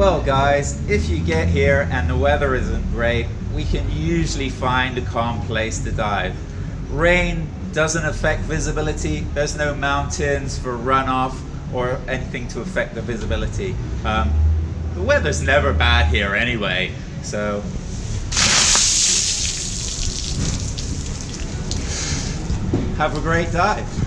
Well guys, if you get here and the weather isn't great, we can usually find a calm place to dive. Rain doesn't affect visibility. There's no mountains for runoff or anything to affect the visibility. The weather's never bad here anyway, so have a great dive.